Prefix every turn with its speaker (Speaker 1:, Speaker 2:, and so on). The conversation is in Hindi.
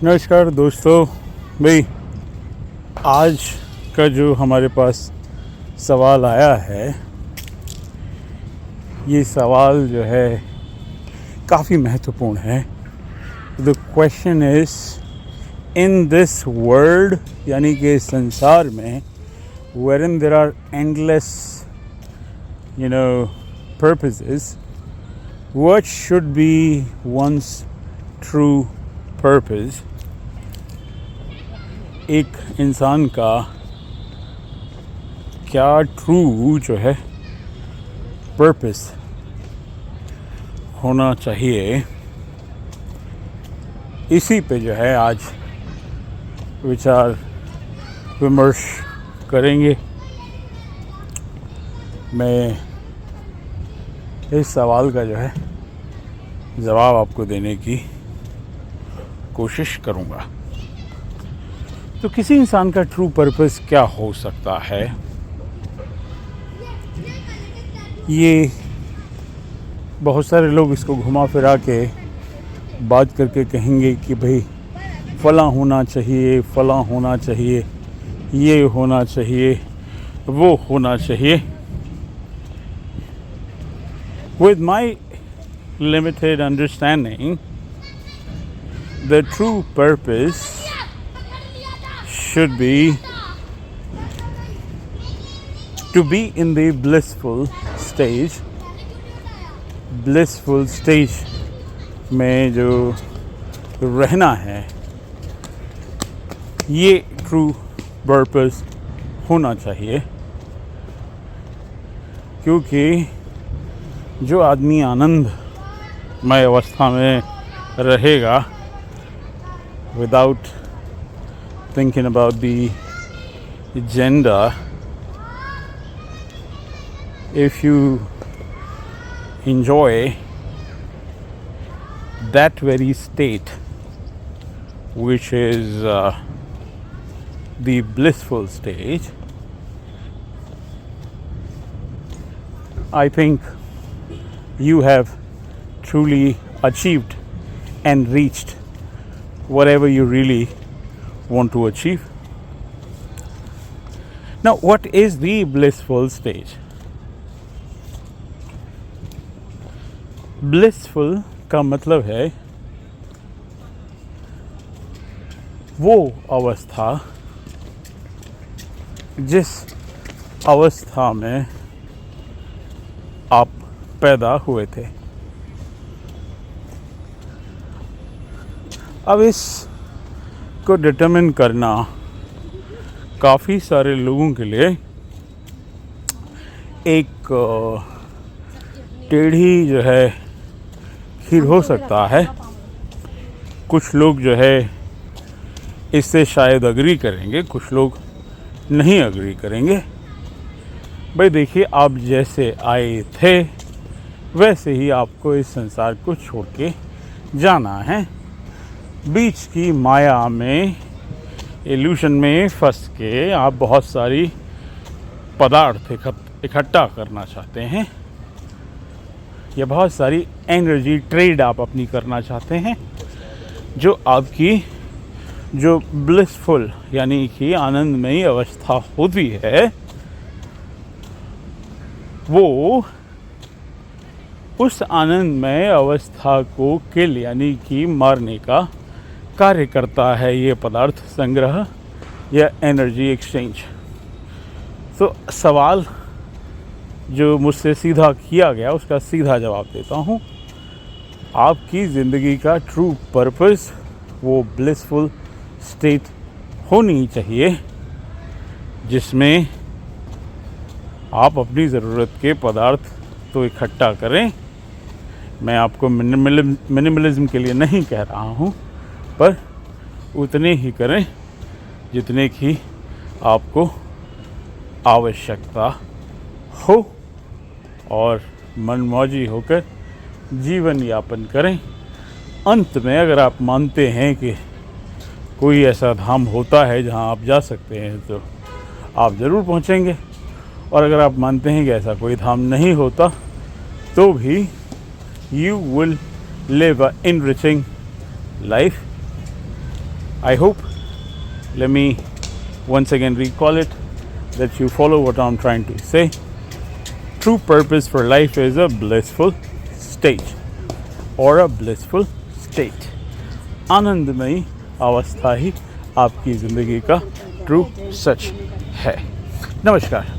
Speaker 1: नमस्कार दोस्तों। भाई, आज का जो हमारे पास सवाल आया है, ये सवाल जो है काफ़ी महत्वपूर्ण है। The question is, in this world, यानी कि संसार में, wherein there are endless purposes, what should be one's true purpose? एक इंसान का क्या ट्रू जो है पर्पस होना चाहिए, इसी पे जो है आज विचार विमर्श करेंगे। मैं इस सवाल का जो है जवाब आपको देने की कोशिश करूँगा। तो किसी इंसान का ट्रू पर्पस क्या हो सकता है, ये बहुत सारे लोग इसको घुमा फिरा के बात करके कहेंगे कि भाई फलां होना चाहिए, फलां होना चाहिए, ये होना चाहिए, वो होना चाहिए। With my limited understanding, the true purpose should be to be in the blissful stage में जो रहना है, ये ट्रू पर्पस होना चाहिए। क्योंकि जो आदमी आनंदमय अवस्था में रहेगा without thinking about the gender, if you enjoy that very state, which is the blissful stage, I think you have truly achieved and reached whatever you really want to achieve. Now, what is the blissful stage? Blissful का मतलब है वो अवस्था जिस अवस्था में आप पैदा हुए थे। अब इस को डिटरमिन करना काफ़ी सारे लोगों के लिए एक टेढ़ी जो है खीर हो सकता है। कुछ लोग जो है इससे शायद अग्री करेंगे, कुछ लोग नहीं अग्री करेंगे। भाई देखिए, आप जैसे आए थे वैसे ही आपको इस संसार को छोड़ के जाना है। बीच की माया में, इल्यूशन में फंस के आप बहुत सारी पदार्थ इकट्ठा करना चाहते हैं, या बहुत सारी एनर्जी ट्रेड आप अपनी करना चाहते हैं, जो आपकी जो ब्लिसफुल यानी कि आनंदमयी अवस्था होती है, वो उस आनंदमय अवस्था को किल यानी कि मारने का कार्य करता है ये पदार्थ संग्रह या एनर्जी एक्सचेंज। तो सवाल जो मुझसे सीधा किया गया उसका सीधा जवाब देता हूँ। आपकी ज़िंदगी का ट्रू पर्पस वो ब्लिसफुल स्टेट होनी चाहिए जिसमें आप अपनी ज़रूरत के पदार्थ तो इकट्ठा करें। मैं आपको मिनिमलिज्म के लिए नहीं कह रहा हूँ, पर उतने ही करें जितने की आपको आवश्यकता हो, और मनमौजी होकर जीवन यापन करें। अंत में अगर आप मानते हैं कि कोई ऐसा धाम होता है जहां आप जा सकते हैं, तो आप ज़रूर पहुंचेंगे। और अगर आप मानते हैं कि ऐसा कोई धाम नहीं होता, तो भी you will live a enriching life I hope, let me once again recall it, that you follow what I'm trying to say. True purpose for life is a blissful state or a blissful state. आनंदमयी अवस्था ही आपकी ज़िंदगी का ट्रू सच है। नमस्कार।